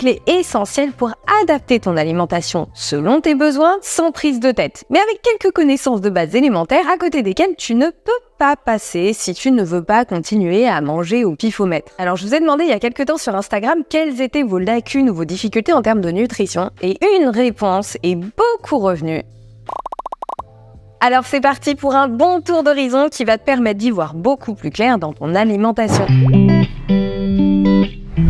clés essentielles pour adapter ton alimentation selon tes besoins sans prise de tête, mais avec quelques connaissances de base élémentaires à côté desquelles tu ne peux pas passer si tu ne veux pas continuer à manger au pifomètre. Alors je vous ai demandé il y a quelques temps sur Instagram quelles étaient vos lacunes ou vos difficultés en termes de nutrition et une réponse est beaucoup revenue. Alors c'est parti pour un bon tour d'horizon qui va te permettre d'y voir beaucoup plus clair dans ton alimentation.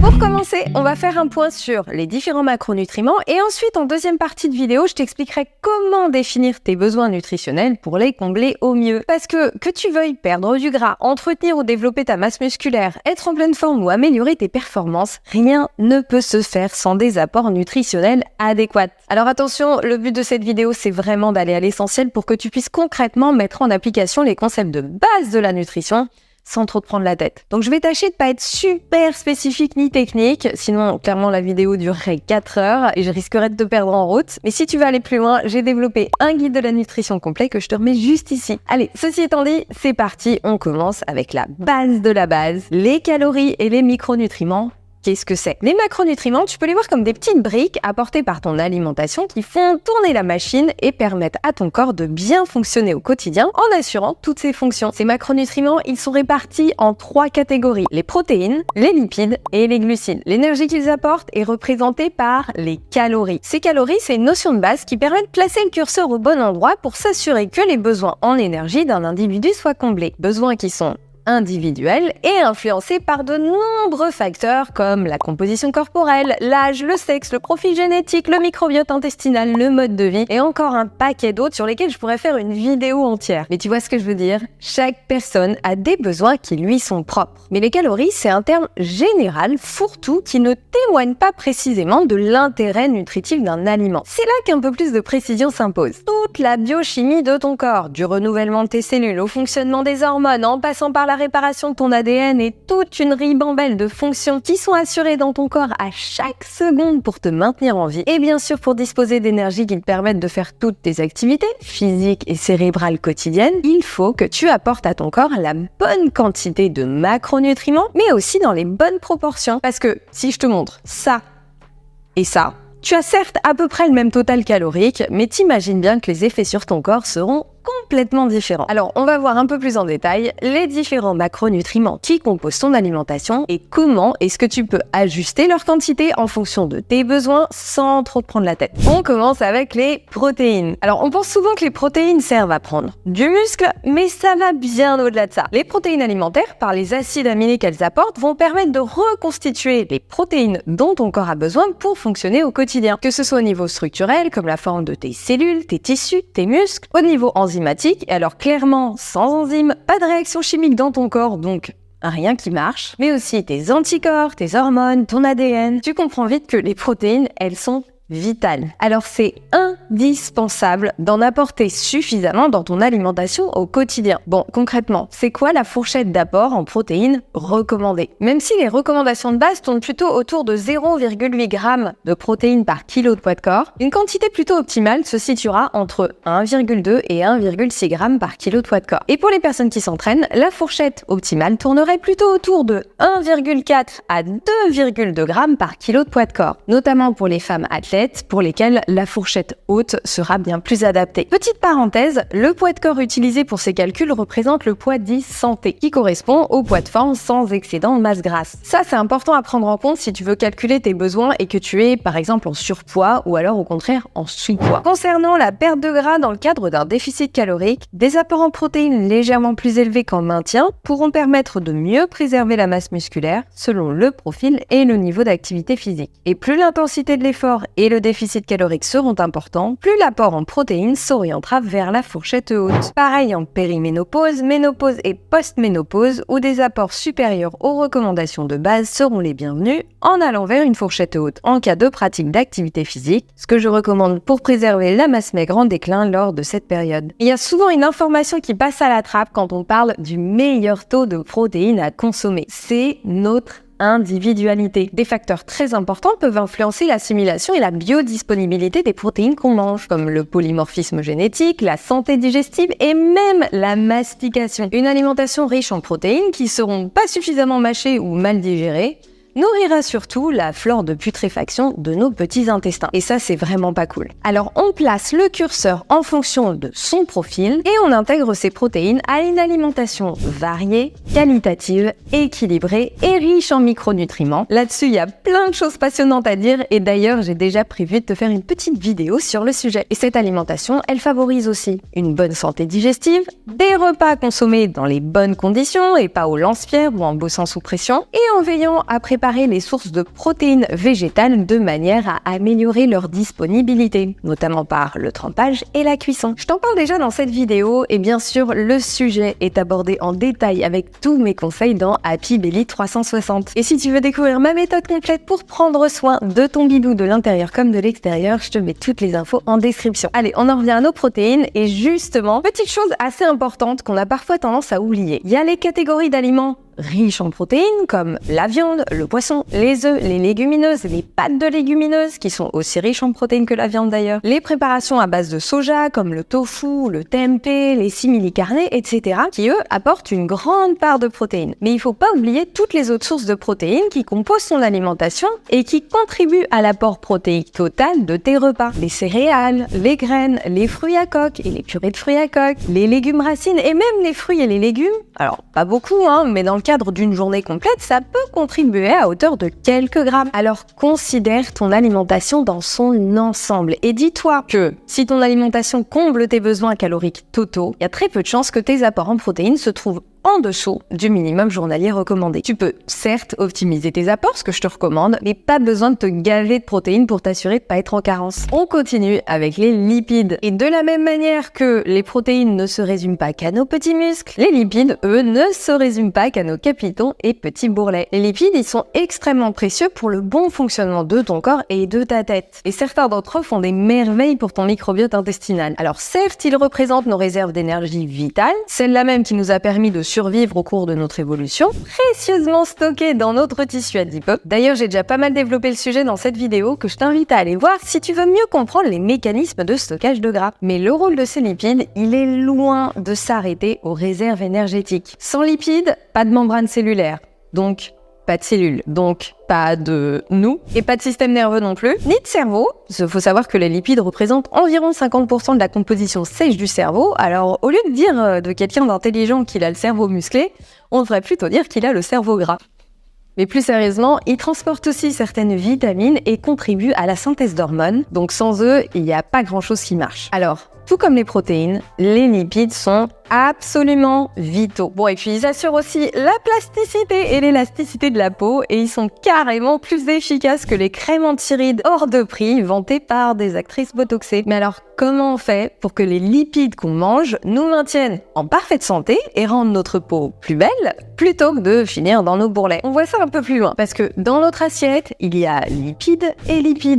Pour commencer, on va faire un point sur les différents macronutriments et ensuite en deuxième partie de vidéo, je t'expliquerai comment définir tes besoins nutritionnels pour les combler au mieux. Parce que tu veuilles perdre du gras, entretenir ou développer ta masse musculaire, être en pleine forme ou améliorer tes performances, rien ne peut se faire sans des apports nutritionnels adéquats. Alors attention, le but de cette vidéo, c'est vraiment d'aller à l'essentiel pour que tu puisses concrètement mettre en application les concepts de base de la nutrition sans trop te prendre la tête. Donc je vais tâcher de pas être super spécifique ni technique, sinon clairement la vidéo durerait 4 heures et je risquerais de te perdre en route. Mais si tu veux aller plus loin, j'ai développé un guide de la nutrition complet que je te remets juste ici. Allez, ceci étant dit, c'est parti, on commence avec la base de la base, les calories et les micronutriments. Qu'est-ce que c'est? Les macronutriments, tu peux les voir comme des petites briques apportées par ton alimentation qui font tourner la machine et permettent à ton corps de bien fonctionner au quotidien en assurant toutes ses fonctions. Ces macronutriments, ils sont répartis en 3 catégories. Les protéines, les lipides et les glucides. L'énergie qu'ils apportent est représentée par les calories. Ces calories, c'est une notion de base qui permet de placer le curseur au bon endroit pour s'assurer que les besoins en énergie d'un individu soient comblés. Besoins qui sont individuelle et influencée par de nombreux facteurs comme la composition corporelle, l'âge, le sexe, le profil génétique, le microbiote intestinal, le mode de vie et encore un paquet d'autres sur lesquels je pourrais faire une vidéo entière. Mais tu vois ce que je veux dire? Chaque personne a des besoins qui lui sont propres. Mais les calories, c'est un terme général, fourre-tout, qui ne témoigne pas précisément de l'intérêt nutritif d'un aliment. C'est là qu'un peu plus de précision s'impose. Toute la biochimie de ton corps, du renouvellement de tes cellules au fonctionnement des hormones, en passant par la réparation de ton ADN et toute une ribambelle de fonctions qui sont assurées dans ton corps à chaque seconde pour te maintenir en vie et bien sûr pour disposer d'énergie qui te permettent de faire toutes tes activités physiques et cérébrales quotidiennes, il faut que tu apportes à ton corps la bonne quantité de macronutriments mais aussi dans les bonnes proportions. Parce que si je te montre ça et ça, tu as certes à peu près le même total calorique, mais t'imagines bien que les effets sur ton corps seront complètement différents. Alors, on va voir un peu plus en détail les différents macronutriments qui composent ton alimentation et comment est-ce que tu peux ajuster leur quantité en fonction de tes besoins sans trop te prendre la tête. On commence avec les protéines. Alors, on pense souvent que les protéines servent à prendre du muscle, mais ça va bien au-delà de ça. Les protéines alimentaires, par les acides aminés qu'elles apportent, vont permettre de reconstituer les protéines dont ton corps a besoin pour fonctionner au quotidien. Que ce soit au niveau structurel, comme la forme de tes cellules, tes tissus, tes muscles, au niveau enzymatique, et alors clairement, sans enzymes, pas de réaction chimique dans ton corps, donc rien qui marche, mais aussi tes anticorps, tes hormones, ton ADN. Tu comprends vite que les protéines, elles sont vitales. Alors c'est indispensable d'en apporter suffisamment dans ton alimentation au quotidien. Bon, concrètement, c'est quoi la fourchette d'apport en protéines recommandée? Même si les recommandations de base tournent plutôt autour de 0,8 g de protéines par kilo de poids de corps, une quantité plutôt optimale se situera entre 1,2 et 1,6 g par kilo de poids de corps. Et pour les personnes qui s'entraînent, la fourchette optimale tournerait plutôt autour de 1,4 à 2,2 g par kilo de poids de corps, notamment pour les femmes athlètes pour lesquelles la fourchette haute sera bien plus adaptée. Petite parenthèse, le poids de corps utilisé pour ces calculs représente le poids dit santé, qui correspond au poids de forme sans excédent de masse grasse. Ça, c'est important à prendre en compte si tu veux calculer tes besoins et que tu es, par exemple, en surpoids ou alors au contraire en sous-poids. Concernant la perte de gras dans le cadre d'un déficit calorique, des apports en protéines légèrement plus élevés qu'en maintien pourront permettre de mieux préserver la masse musculaire selon le profil et le niveau d'activité physique. Et plus l'intensité de l'effort et le déficit calorique seront importants, plus l'apport en protéines s'orientera vers la fourchette haute. Pareil en périménopause, ménopause et post-ménopause, où des apports supérieurs aux recommandations de base seront les bienvenus en allant vers une fourchette haute en cas de pratique d'activité physique, ce que je recommande pour préserver la masse maigre en déclin lors de cette période. Il y a souvent une information qui passe à la trappe quand on parle du meilleur taux de protéines à consommer. C'est notre individualité. Des facteurs très importants peuvent influencer l'assimilation et la biodisponibilité des protéines qu'on mange, comme le polymorphisme génétique, la santé digestive et même la mastication. Une alimentation riche en protéines qui seront pas suffisamment mâchées ou mal digérées nourrira surtout la flore de putréfaction de nos petits intestins. Et ça, c'est vraiment pas cool. Alors, on place le curseur en fonction de son profil et on intègre ces protéines à une alimentation variée, qualitative, équilibrée et riche en micronutriments. Là-dessus, il y a plein de choses passionnantes à dire et d'ailleurs, j'ai déjà prévu de te faire une petite vidéo sur le sujet. Et cette alimentation, elle favorise aussi une bonne santé digestive, des repas consommés dans les bonnes conditions et pas au lance-pierre ou en bossant sous pression, et en veillant à préparer les sources de protéines végétales de manière à améliorer leur disponibilité, notamment par le trempage et la cuisson. Je t'en parle déjà dans cette vidéo et bien sûr, le sujet est abordé en détail avec tous mes conseils dans Happy Belly 360. Et si tu veux découvrir ma méthode complète pour prendre soin de ton bidou de l'intérieur comme de l'extérieur, je te mets toutes les infos en description. Allez, on en revient à nos protéines et justement, petite chose assez importante qu'on a parfois tendance à oublier. Il y a les catégories d'aliments riches en protéines comme la viande, le poisson, les œufs, les légumineuses, les pâtes de légumineuses qui sont aussi riches en protéines que la viande d'ailleurs, les préparations à base de soja comme le tofu, le tempeh, les simili carne, etc. qui eux apportent une grande part de protéines. Mais il faut pas oublier toutes les autres sources de protéines qui composent ton alimentation et qui contribuent à l'apport protéique total de tes repas. Les céréales, les graines, les fruits à coque et les purées de fruits à coque, les légumes racines et même les fruits et les légumes. Alors pas beaucoup mais dans le cadre d'une journée complète, ça peut contribuer à hauteur de quelques grammes. Alors considère ton alimentation dans son ensemble et dis-toi que si ton alimentation comble tes besoins caloriques totaux, il y a très peu de chances que tes apports en protéines se trouvent en dessous du minimum journalier recommandé. Tu peux certes optimiser tes apports, ce que je te recommande, mais pas besoin de te gaver de protéines pour t'assurer de pas être en carence. On continue avec les lipides. Et de la même manière que les protéines ne se résument pas qu'à nos petits muscles, les lipides, eux, ne se résument pas qu'à nos capitons et petits bourrelets. Les lipides, ils sont extrêmement précieux pour le bon fonctionnement de ton corps et de ta tête. Et certains d'entre eux font des merveilles pour ton microbiote intestinal. Alors certes, ils représentent nos réserves d'énergie vitale, celle-là même qui nous a permis de survivre au cours de notre évolution, précieusement stockée dans notre tissu adipeux. D'ailleurs, j'ai déjà pas mal développé le sujet dans cette vidéo que je t'invite à aller voir si tu veux mieux comprendre les mécanismes de stockage de gras. Mais le rôle de ces lipides, il est loin de s'arrêter aux réserves énergétiques. Sans lipides, pas de membrane cellulaire. Donc, pas de cellules, donc pas de nous, et pas de système nerveux non plus, ni de cerveau. Il faut savoir que les lipides représentent environ 50% de la composition sèche du cerveau, alors au lieu de dire de quelqu'un d'intelligent qu'il a le cerveau musclé, on devrait plutôt dire qu'il a le cerveau gras. Mais plus sérieusement, ils transportent aussi certaines vitamines et contribuent à la synthèse d'hormones, donc sans eux, il n'y a pas grand-chose qui marche. Alors, tout comme les protéines, les lipides sont absolument vitaux. Bon, et puis ils assurent aussi la plasticité et l'élasticité de la peau et ils sont carrément plus efficaces que les crèmes anti-rides hors de prix vantées par des actrices botoxées. Mais alors, comment on fait pour que les lipides qu'on mange nous maintiennent en parfaite santé et rendent notre peau plus belle plutôt que de finir dans nos bourrelets? On voit ça un peu plus loin parce que dans notre assiette, il y a lipides et lipides.